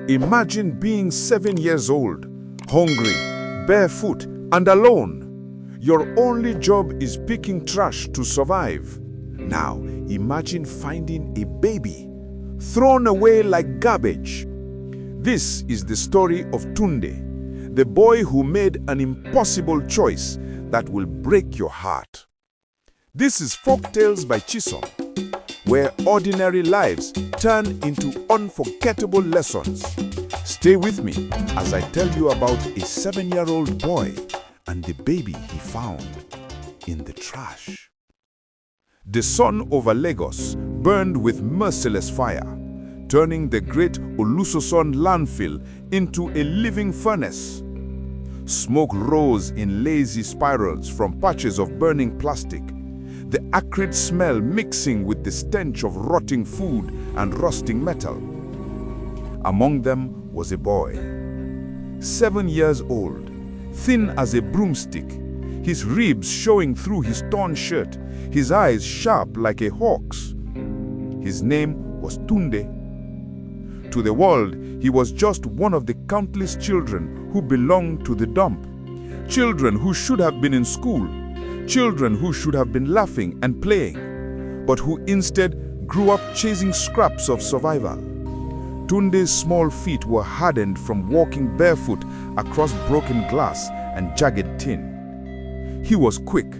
Imagine being 7 years old, hungry, barefoot, and alone. Your only job is picking trash to survive. Now, imagine finding a baby thrown away like garbage. This is the story of Tunde, the boy who made an impossible choice that will break your heart. This is Folktales by Chisom, where ordinary lives turn into unforgettable lessons. Stay with me as I tell you about a 7-year-old boy and the baby he found in the trash. The sun over Lagos burned with merciless fire, turning the great Olusoson landfill into a living furnace. Smoke rose in lazy spirals from patches of burning plastic, the acrid smell mixing with the stench of rotting food and rusting metal. Among them was a boy, 7 years old, thin as a broomstick, his ribs showing through his torn shirt, his eyes sharp like a hawk's. His name was Tunde. To the world, he was just one of the countless children who belonged to the dump. Children who should have been in school. Children who should have been laughing and playing, but who instead grew up chasing scraps of survival. Tunde's small feet were hardened from walking barefoot across broken glass and jagged tin. He was quick,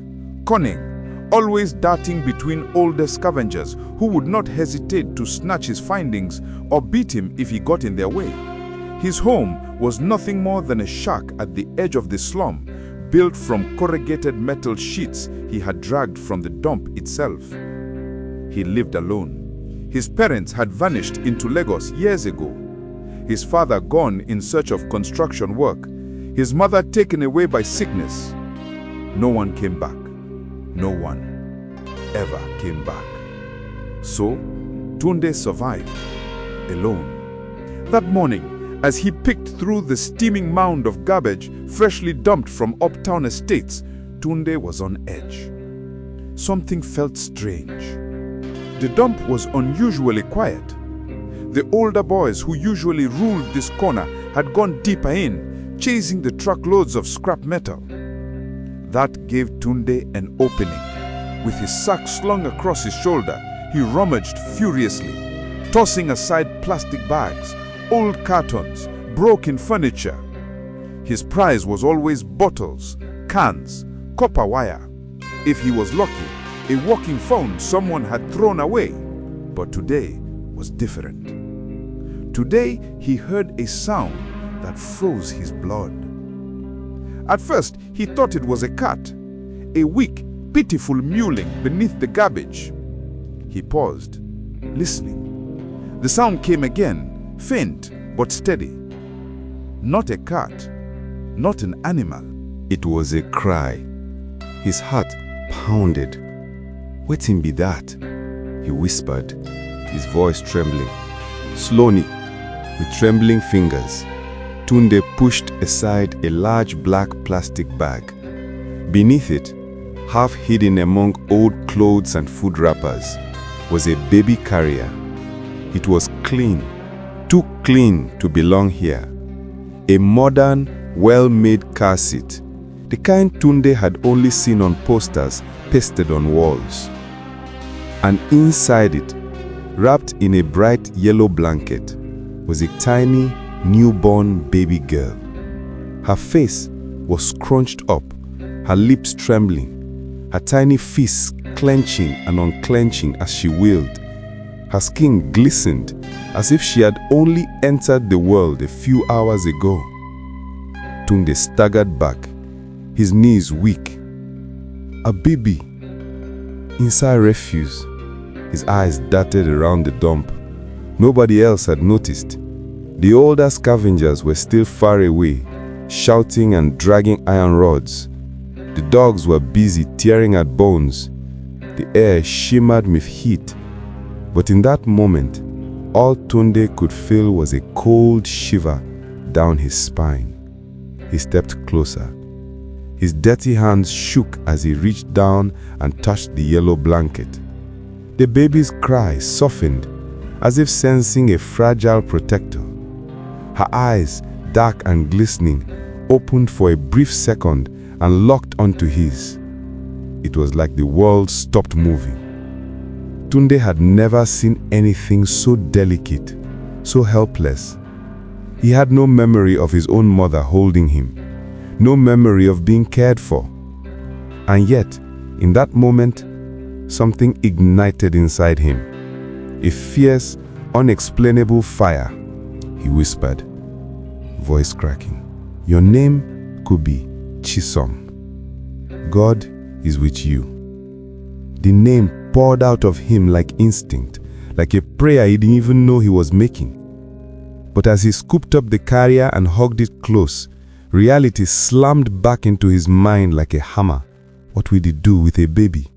cunning, always darting between older scavengers who would not hesitate to snatch his findings or beat him if he got in their way. His home was nothing more than a shack at the edge of the slum, built from corrugated metal sheets he had dragged from the dump itself. He lived alone. His parents had vanished into Lagos years ago. His father gone in search of construction work. His mother taken away by sickness. No one came back. No one ever came back. So, Tunde survived, alone. That morning, as he picked through the steaming mound of garbage freshly dumped from uptown estates, Tunde was on edge. Something felt strange. The dump was unusually quiet. The older boys who usually ruled this corner had gone deeper in, chasing the truckloads of scrap metal. That gave Tunde an opening. With his sack slung across his shoulder, he rummaged furiously, tossing aside plastic bags, old cartons, broken furniture. His prize was always bottles, cans, copper wire. If he was lucky, a working phone someone had thrown away. But today was different. Today he heard a sound that froze his blood. At first he thought it was a cat, a weak, pitiful mewling beneath the garbage. He paused, listening. The sound came again, faint but steady. Not a cat, not an animal. It was a cry. His heart pounded. "Wetin be that?" he whispered, his voice trembling. Slowly, with trembling fingers, Tunde pushed aside a large black plastic bag. Beneath it, half hidden among old clothes and food wrappers, was a baby carrier. It was clean, too clean to belong here. A modern, well-made car seat, the kind Tunde had only seen on posters pasted on walls. And inside it, wrapped in a bright yellow blanket, was a tiny, newborn baby girl. Her face was scrunched up, her lips trembling, her tiny fists clenching and unclenching as she wailed. Her skin glistened as if she had only entered the world a few hours ago. Tunde staggered back, his knees weak. A baby inside refuse. His eyes darted around the dump. Nobody else had noticed. The older scavengers were still far away, shouting and dragging iron rods. The dogs were busy tearing at bones. The air shimmered with heat. But in that moment, all Tunde could feel was a cold shiver down his spine. He stepped closer. His dirty hands shook as he reached down and touched the yellow blanket. The baby's cry softened, as if sensing a fragile protector. Her eyes, dark and glistening, opened for a brief second and locked onto his. It was like the world stopped moving. Tunde had never seen anything so delicate, so helpless. He had no memory of his own mother holding him, no memory of being cared for. And yet, in that moment, something ignited inside him. A fierce, unexplainable fire. He whispered, voice cracking, "Your name could be Chisom. God is with you." The name poured out of him like instinct, like a prayer he didn't even know he was making. But as he scooped up the carrier and hugged it close, reality slammed back into his mind like a hammer. What would he do with a baby?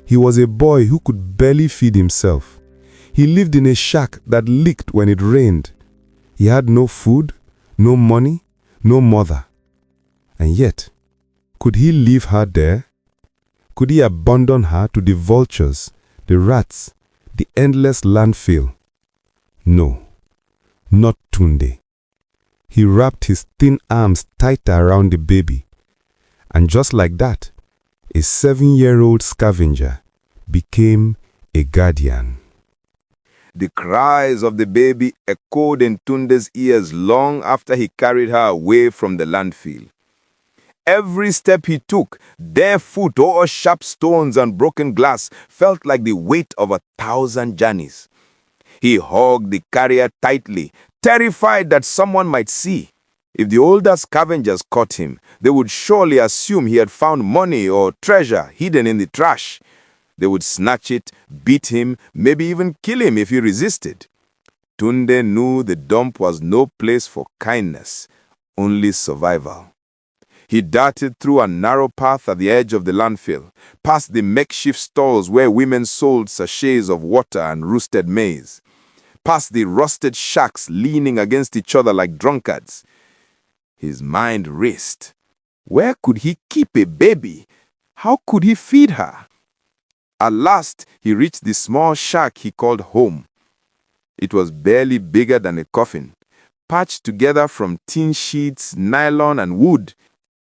He was a boy who could barely feed himself. He lived in a shack that leaked when it rained. He had no food, no money, no mother. And yet, could he leave her there? Could he abandon her to the vultures, the rats, the endless landfill? No, not Tunde. He wrapped his thin arms tighter around the baby. And just like that, a 7-year-old scavenger became a guardian. The cries of the baby echoed in Tunde's ears long after he carried her away from the landfill. Every step he took, bare foot over sharp stones and broken glass, felt like the weight of 1,000 journeys. He hugged the carrier tightly, terrified that someone might see. If the older scavengers caught him, they would surely assume he had found money or treasure hidden in the trash. They would snatch it, beat him, maybe even kill him if he resisted. Tunde knew the dump was no place for kindness, only survival. He darted through a narrow path at the edge of the landfill, past the makeshift stalls where women sold sachets of water and roasted maize, past the rusted shacks leaning against each other like drunkards. His mind raced. Where could he keep a baby? How could he feed her? At last, he reached the small shack he called home. It was barely bigger than a coffin, patched together from tin sheets, nylon, and wood.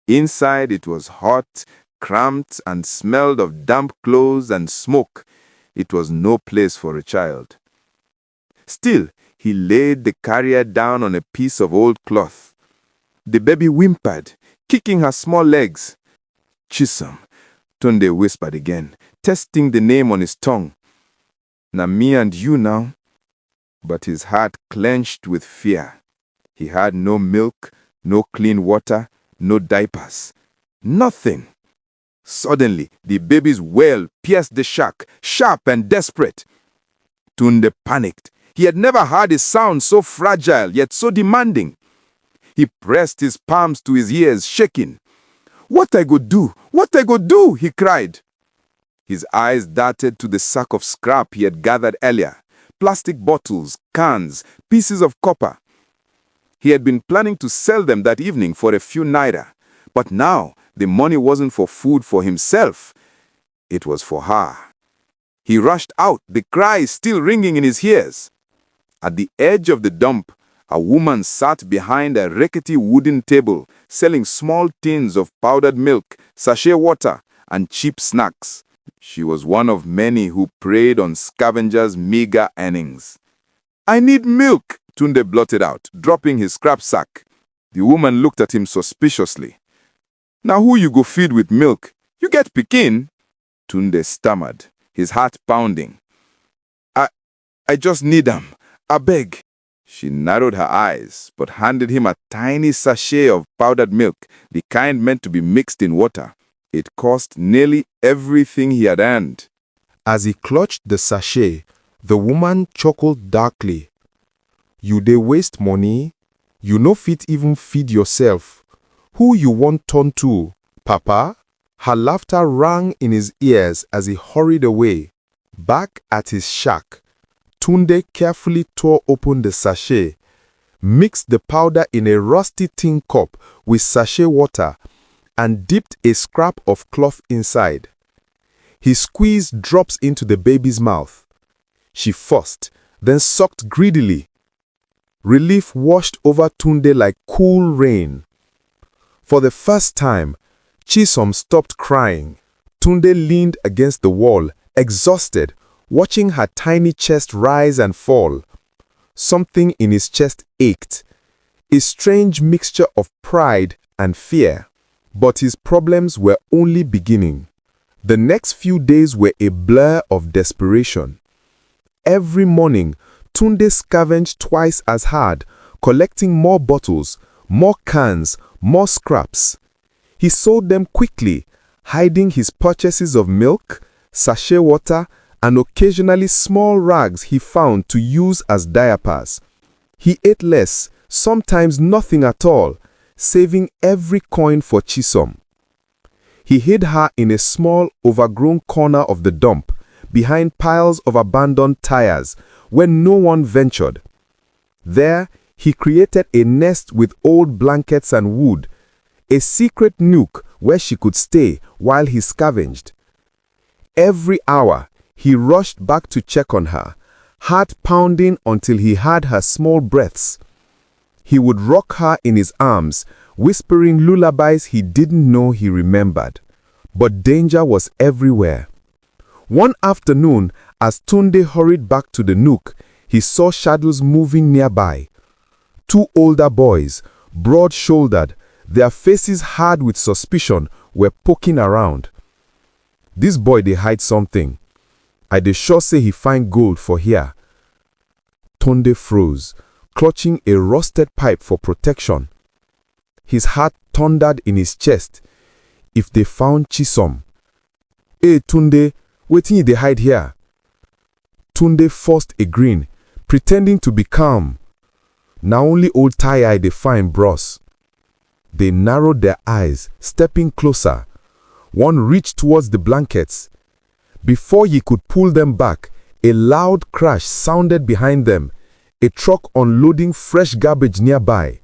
Inside, it was hot, cramped, and smelled of damp clothes and smoke. It was no place for a child. Still, he laid the carrier down on a piece of old cloth. The baby whimpered, kicking her small legs. "Chisom," Tunde whispered again, testing the name on his tongue. "Na me and you now." But his heart clenched with fear. He had no milk, no clean water, no diapers. Nothing. Suddenly, the baby's wail pierced the shack, sharp and desperate. Tunde panicked. He had never heard a sound so fragile yet so demanding. He pressed his palms to his ears, shaking. "What I go do? What I go do?" he cried. His eyes darted to the sack of scrap he had gathered earlier. Plastic bottles, cans, pieces of copper. He had been planning to sell them that evening for a few naira. But now, the money wasn't for food for himself. It was for her. He rushed out, the cry still ringing in his ears. At the edge of the dump, a woman sat behind a rickety wooden table, selling small tins of powdered milk, sachet water, and cheap snacks. She was one of many who preyed on scavengers' meager earnings. "I need milk," Tunde blurted out, dropping his scrap sack. The woman looked at him suspiciously. "Now who you go feed with milk? You get pikin?" Tunde stammered, his heart pounding. I just need 'em. I beg." She narrowed her eyes, but handed him a tiny sachet of powdered milk, the kind meant to be mixed in water. It cost nearly everything he had earned. As he clutched the sachet, the woman chuckled darkly. "You dey waste money? You no fit even feed yourself. Who you want turn to, Papa?" Her laughter rang in his ears as he hurried away. Back at his shack, Tunde carefully tore open the sachet, mixed the powder in a rusty tin cup with sachet water, and dipped a scrap of cloth inside. He squeezed drops into the baby's mouth. She fussed, then sucked greedily. Relief washed over Tunde like cool rain. For the first time, Chisom stopped crying. Tunde leaned against the wall, exhausted, watching her tiny chest rise and fall. Something in his chest ached, a strange mixture of pride and fear. But his problems were only beginning. The next few days were a blur of desperation. Every morning, Tunde scavenged twice as hard, collecting more bottles, more cans, more scraps. He sold them quickly, hiding his purchases of milk, sachet water, and occasionally small rags he found to use as diapers. He ate less, sometimes nothing at all, saving every coin for Chisom. He hid her in a small, overgrown corner of the dump, behind piles of abandoned tires, where no one ventured. There, he created a nest with old blankets and wood, a secret nook where she could stay while he scavenged. Every hour, he rushed back to check on her, heart pounding until he heard her small breaths. He would rock her in his arms, whispering lullabies he didn't know he remembered. But danger was everywhere. One afternoon, as Tunde hurried back to the nook, he saw shadows moving nearby. Two older boys, broad-shouldered, their faces hard with suspicion, were poking around. "This boy dey hide something. I dey sure say he find gold for here." Tunde froze, clutching a rusted pipe for protection. His heart thundered in his chest. If they found Chisom. "Hey Tunde, wetin you dey hide here?" Tunde forced a grin, pretending to be calm. "Na only old tie-eye dey find, bros." They narrowed their eyes, stepping closer. One reached towards the blankets. Before he could pull them back, a loud crash sounded behind them, a truck unloading fresh garbage nearby.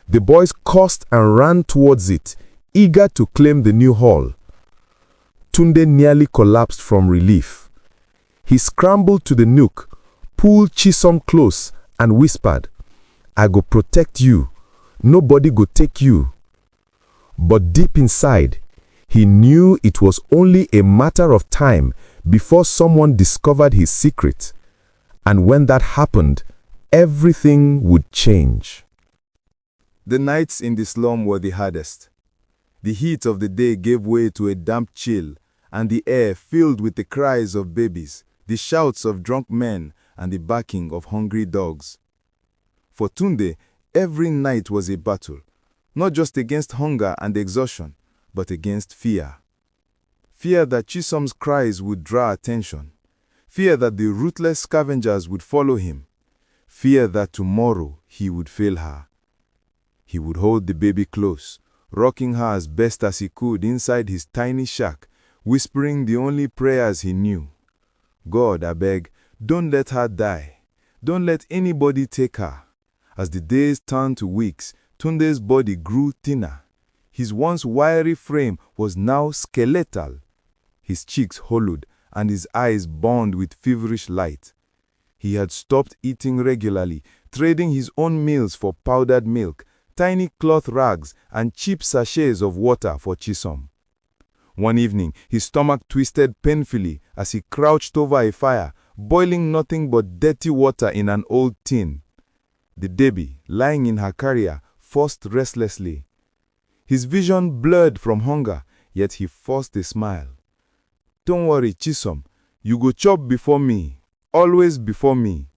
The boys cursed and ran towards it, eager to claim the new haul. Tunde nearly collapsed from relief. He scrambled to the nook, pulled Chisom close, and whispered, "I go protect you. Nobody go take you." But deep inside, he knew it was only a matter of time before someone discovered his secret. And when that happened, everything would change. The nights in the slum were the hardest. The heat of the day gave way to a damp chill, and the air filled with the cries of babies, the shouts of drunk men, and the barking of hungry dogs. For Tunde, every night was a battle, not just against hunger and exhaustion, but against fear. Fear that Chisom's cries would draw attention. Fear that the ruthless scavengers would follow him. Fear that tomorrow he would fail her. He would hold the baby close, rocking her as best as he could inside his tiny shack, whispering the only prayers he knew. "God, I beg, don't let her die. Don't let anybody take her." As the days turned to weeks, Tunde's body grew thinner. His once wiry frame was now skeletal. His cheeks hollowed and his eyes burned with feverish light. He had stopped eating regularly, trading his own meals for powdered milk, tiny cloth rags, and cheap sachets of water for Chisom. One evening, his stomach twisted painfully as he crouched over a fire, boiling nothing but dirty water in an old tin. The baby, lying in her carrier, fussed restlessly. His vision blurred from hunger, yet he forced a smile. "Don't worry, Chisom. You go chop before me. Always before me."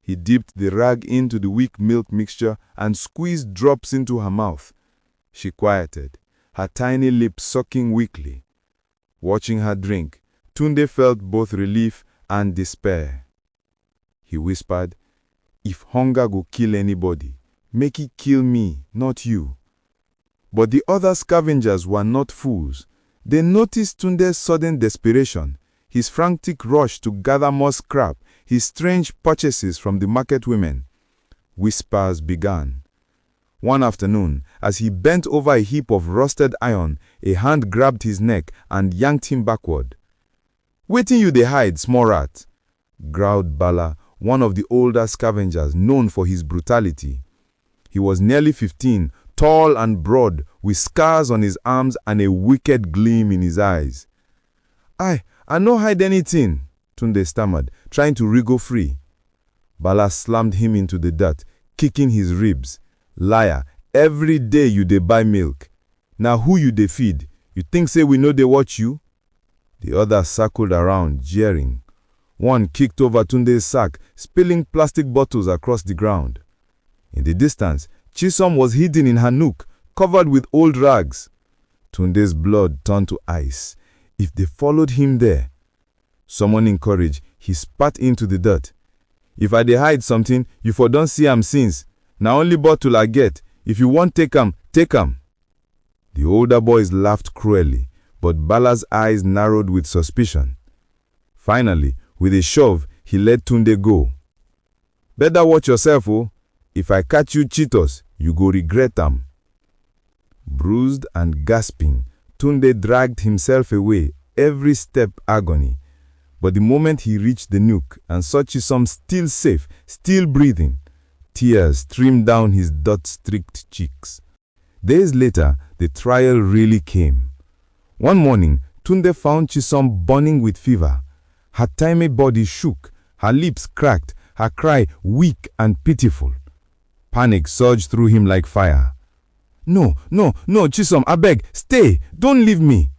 He dipped the rag into the weak milk mixture and squeezed drops into her mouth. She quieted, her tiny lips sucking weakly. Watching her drink, Tunde felt both relief and despair. He whispered, "If hunger go kill anybody, make it kill me, not you." But the other scavengers were not fools. They noticed Tunde's sudden desperation, his frantic rush to gather more scrap, his strange purchases from the market women. Whispers began. One afternoon, as he bent over a heap of rusted iron, a hand grabbed his neck and yanked him backward. "Wetin you dey hide, small rat?" growled Bala, one of the older scavengers known for his brutality. He was nearly 15, tall and broad, with scars on his arms and a wicked gleam in his eyes. I no hide anything," Tunde stammered, trying to wriggle free. Bala slammed him into the dirt, kicking his ribs. "Liar, every day you dey buy milk. Now who you dey feed? You think say we no dey watch you?" The others circled around, jeering. One kicked over Tunde's sack, spilling plastic bottles across the ground. In the distance, Chisom was hidden in her nook, covered with old rags. Tunde's blood turned to ice. If they followed him there, summoning courage, he spat into the dirt. "If I dey hide something, you for don't see am since. Na only bottle I get. If you want take am, take am." The older boys laughed cruelly, but Bala's eyes narrowed with suspicion. Finally, with a shove, he let Tunde go. "Better watch yourself, oh. If I catch you cheaters, you go regret am." Bruised and gasping, Tunde dragged himself away, every step agony. But the moment he reached the nook and saw Chisom still safe, still breathing, tears streamed down his dirt-streaked cheeks. Days later, the trial really came. One morning, Tunde found Chisom burning with fever. Her tiny body shook, her lips cracked, her cry weak and pitiful. Panic surged through him like fire. No, Chisom, I beg, stay, don't leave me."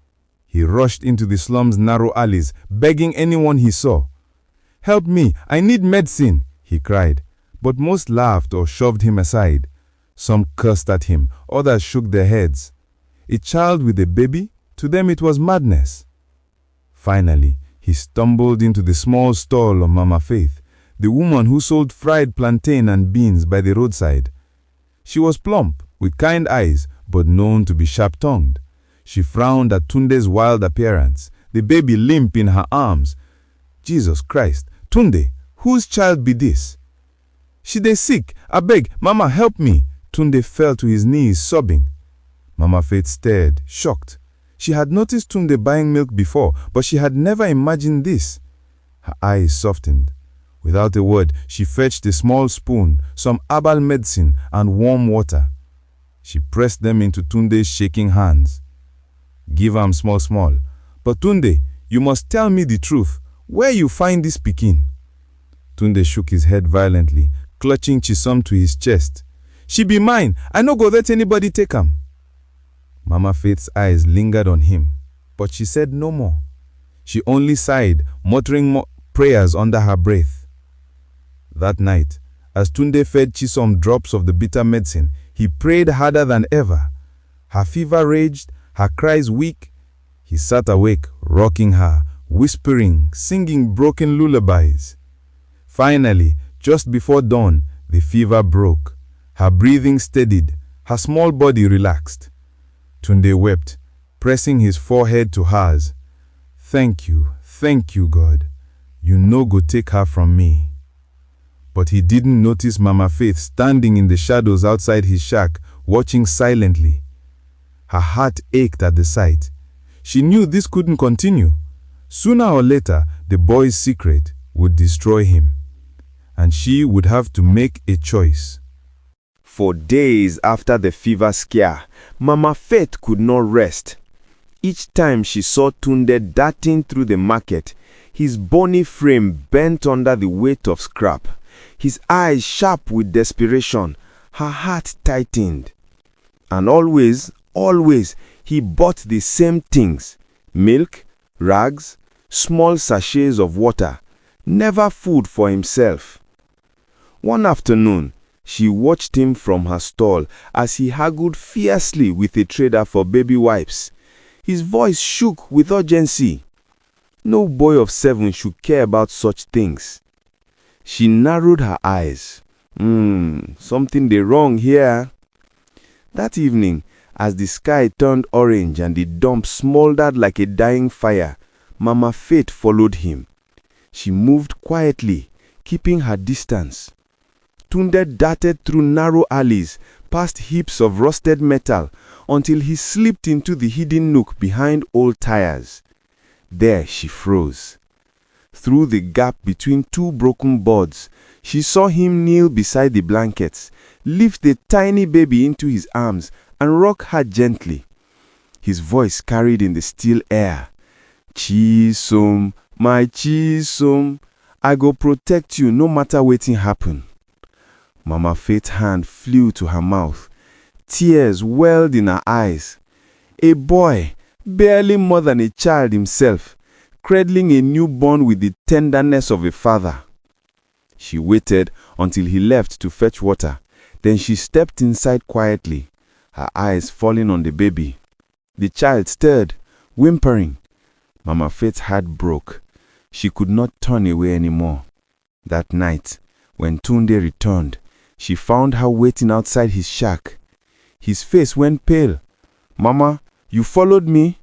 He rushed into the slum's narrow alleys, begging anyone he saw. "Help me, I need medicine," he cried, but most laughed or shoved him aside. Some cursed at him, others shook their heads. A child with a baby? To them it was madness. Finally, he stumbled into the small stall of Mama Faith, the woman who sold fried plantain and beans by the roadside. She was plump, with kind eyes, but known to be sharp-tongued. She frowned at Tunde's wild appearance, the baby limp in her arms. "Jesus Christ, Tunde, whose child be this?" "She dey sick. Abeg, Mama, help me." Tunde fell to his knees, sobbing. Mama Faith stared, shocked. She had noticed Tunde buying milk before, but she had never imagined this. Her eyes softened. Without a word, she fetched a small spoon, some herbal medicine, and warm water. She pressed them into Tunde's shaking hands. "Give am small. But Tunde, you must tell me the truth. Where you find this pikin?" Tunde shook his head violently, clutching Chisom to his chest. "She be mine. I no go let anybody take am." Mama Faith's eyes lingered on him, but she said no more. She only sighed, muttering more prayers under her breath. That night, as Tunde fed Chisom drops of the bitter medicine, he prayed harder than ever. Her fever raged, her cries weak. He sat awake, rocking her, whispering, singing broken lullabies. Finally, just before dawn, the fever broke. Her breathing steadied, her small body relaxed. Tunde wept, pressing his forehead to hers. Thank you, God. You no go take her from me." But he didn't notice Mama Faith standing in the shadows outside his shack, watching silently. Her heart ached at the sight. She knew this couldn't continue. Sooner or later, the boy's secret would destroy him, and she would have to make a choice. For days after the fever scare, Mama Faith could not rest. Each time she saw Tunde darting through the market, his bony frame bent under the weight of scrap, his eyes sharp with desperation, her heart tightened. And always, he bought the same things: milk, rags, small sachets of water, never food for himself. One afternoon, she watched him from her stall as he haggled fiercely with a trader for baby wipes. His voice shook with urgency. No boy of 7 should care about such things. She narrowed her eyes. Something dey wrong here. That evening, as the sky turned orange and the dump smoldered like a dying fire, Mama Faith followed him. She moved quietly, keeping her distance. Tunde darted through narrow alleys, past heaps of rusted metal, until he slipped into the hidden nook behind old tires. There she froze. Through the gap between two broken boards, she saw him kneel beside the blankets, lift the tiny baby into his arms, and rock her gently. His voice carried in the still air. Chisom, my Chisom, I go protect you no matter wetin happen. Mama Faith's hand flew to her mouth. Tears welled in her eyes. A boy, barely more than a child himself, cradling a newborn with the tenderness of a father. She waited until he left to fetch water. Then she stepped inside quietly, her eyes falling on the baby. The child stirred, whimpering. Mama Faith's heart broke. She could not turn away anymore. That night, when Tunde returned, she found her waiting outside his shack. His face went pale. "Mama, you followed me?"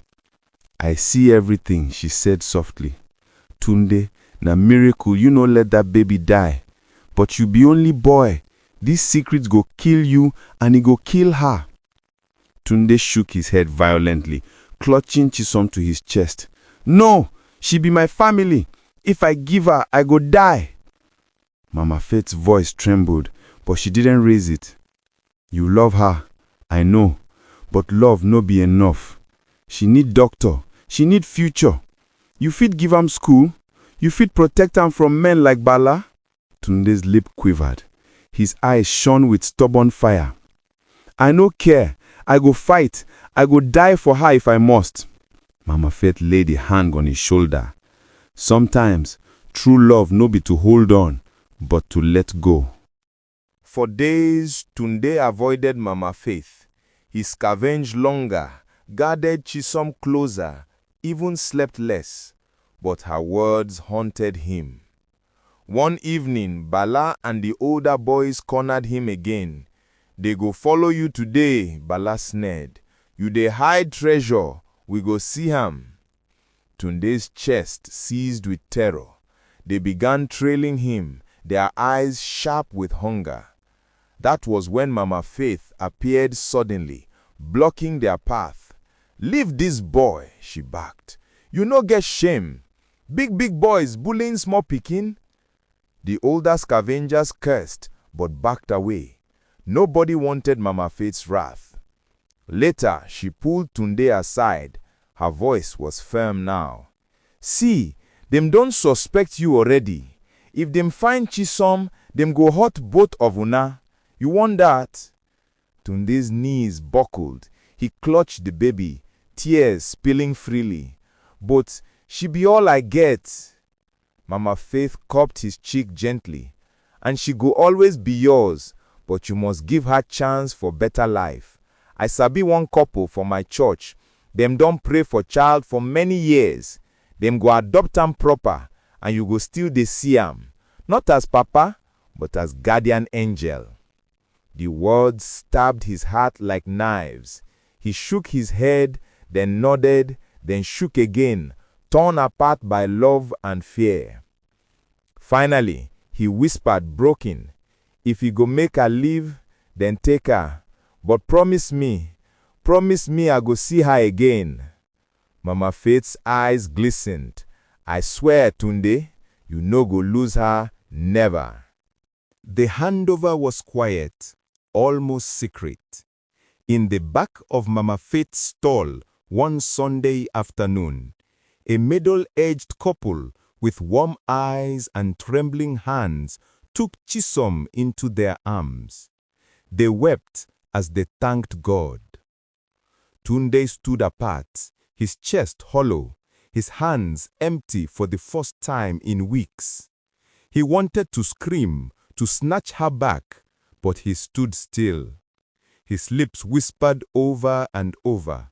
"I see everything," she said softly. "Tunde, na miracle you no let that baby die. But you be only boy. These secrets go kill you and it go kill her." Tunde shook his head violently, clutching Chisom to his chest. "No, she be my family. If I give her, I go die." Mama Faith's voice trembled, but she didn't raise it. "You love her, I know, but love no be enough. She need doctor, she need future. You fit give am school, you fit protect am from men like Bala." Tunde's lip quivered. His eyes shone with stubborn fire. "I no care. I go fight. I go die for her if I must." Mama Faith laid a hand on his shoulder. Sometimes, true love no be to hold on, but to let go. For days, Tunde avoided Mama Faith. He scavenged longer, guarded Chisom closer, even slept less. But her words haunted him. One evening, Bala and the older boys cornered him again. "They go follow you today," Bala sneered. "You dey hide treasure, we go see am." Tunde's chest seized with terror. They began trailing him, their eyes sharp with hunger. That was when Mama Faith appeared suddenly, blocking their path. "Leave this boy," she barked. "You no get shame. Big boys bullying small pikin." The older scavengers cursed, but backed away. Nobody wanted Mama Faith's wrath. Later, she pulled Tunde aside. Her voice was firm now. "See, them don't suspect you already. If them find Chisom, them go hurt both of una. You want that?" Tunde's knees buckled. He clutched the baby, tears spilling freely. "But she be all I get." Mama Faith cupped his cheek gently. "And she go always be yours, but you must give her chance for better life. I sabi one couple for my church. Them don't pray for child for many years. Them go adopt am proper, and you go still dey see am, not as papa, but as guardian angel." The words stabbed his heart like knives. He shook his head, then nodded, then shook again, torn apart by love and fear. Finally, he whispered broken, "If you go make her live, then take her. But promise me I go see her again." Mama Faith's eyes glistened. "I swear, Tunde, you no go lose her, never." The handover was quiet, almost secret. In the back of Mama Faith's stall one Sunday afternoon, a middle-aged couple with warm eyes and trembling hands took Chisom into their arms. They wept as they thanked God. Tunde stood apart, his chest hollow, his hands empty for the first time in weeks. He wanted to scream, to snatch her back, but he stood still. His lips whispered over and over,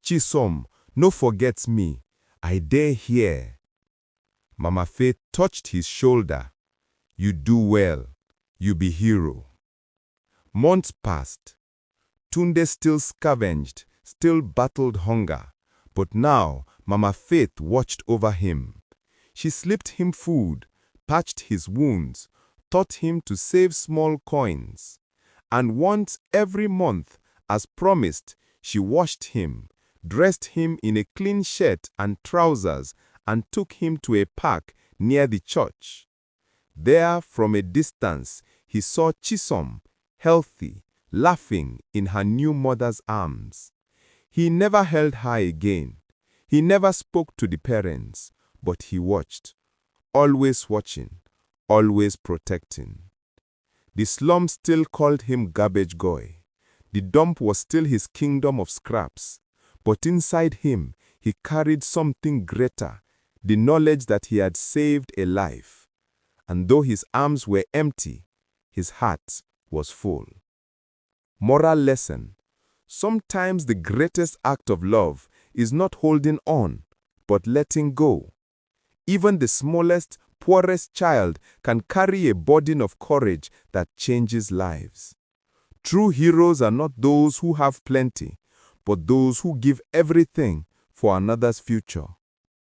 "Chisom, no forget me. I dey here." Mama Faith touched his shoulder. "You do well. You be hero." Months passed. Tunde still scavenged, still battled hunger. But now Mama Faith watched over him. She slipped him food, patched his wounds, taught him to save small coins. And once every month, as promised, she washed him, dressed him in a clean shirt and trousers, and took him to a park near the church. There, from a distance, he saw Chisom, healthy, laughing in her new mother's arms. He never held her again. He never spoke to the parents, but he watched, always watching, always protecting. The slum still called him garbage boy. The dump was still his kingdom of scraps, but inside him he carried something greater, the knowledge that he had saved a life. And though his arms were empty, his heart was full. Moral lesson: sometimes the greatest act of love is not holding on, but letting go. Even the smallest, poorest child can carry a burden of courage that changes lives. True heroes are not those who have plenty, but those who give everything for another's future.